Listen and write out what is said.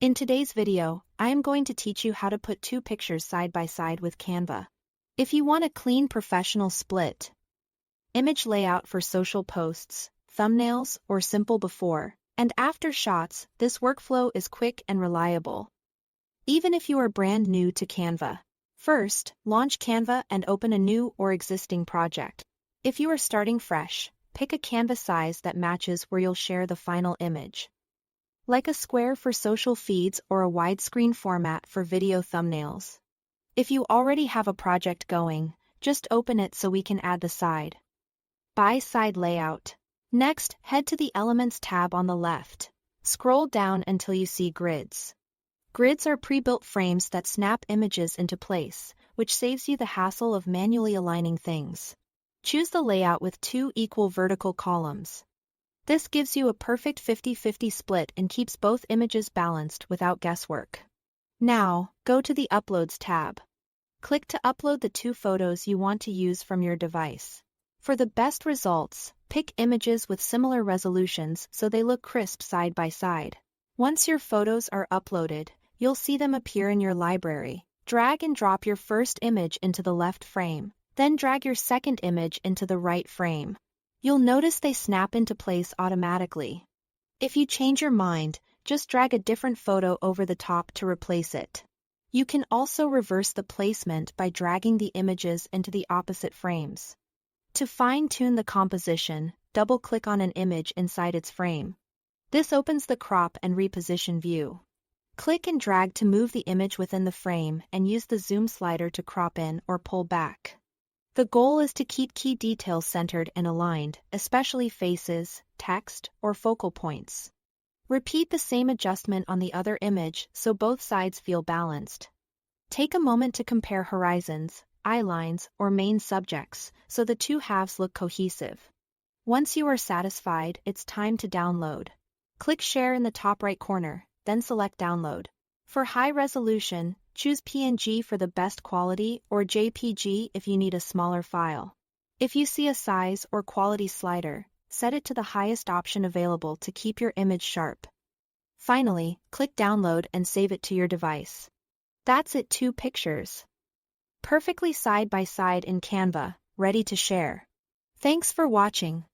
In today's video, I am going to teach you how to put two pictures side by side with Canva. If you want a clean professional split image layout for social posts, thumbnails, or simple before and after shots, this workflow is quick and reliable. Even if you are brand new to Canva. First, launch Canva and open a new or existing project. If you are starting fresh, pick a canvas size that matches where you'll share the final image. Like a square for social feeds or a widescreen format for video thumbnails. If you already have a project going, just open it so we can add the side by side layout. Next, head to the Elements tab on the left. Scroll down until you see grids. Grids are pre-built frames that snap images into place, which saves you the hassle of manually aligning things. Choose the layout with two equal vertical columns. This gives you a perfect 50-50 split and keeps both images balanced without guesswork. Now, go to the Uploads tab. Click to upload the two photos you want to use from your device. For the best results, pick images with similar resolutions so they look crisp side by side. Once your photos are uploaded, you'll see them appear in your library. Drag and drop your first image into the left frame, then drag your second image into the right frame. You'll notice they snap into place automatically. If you change your mind, just drag a different photo over the top to replace it. You can also reverse the placement by dragging the images into the opposite frames. To fine-tune the composition, double-click on an image inside its frame. This opens the crop and reposition view. Click and drag to move the image within the frame and use the zoom slider to crop in or pull back. The goal is to keep key details centered and aligned, especially faces, text, or focal points. Repeat the same adjustment on the other image so both sides feel balanced. Take a moment to compare horizons, eye lines, or main subjects so the two halves look cohesive. Once you are satisfied, it's time to download. Click Share in the top right corner, then select Download. For high resolution, choose PNG for the best quality or JPG if you need a smaller file. If you see a size or quality slider, set it to the highest option available to keep your image sharp. Finally, click Download and save it to your device. That's it, two pictures. Perfectly side by side in Canva, ready to share. Thanks for watching.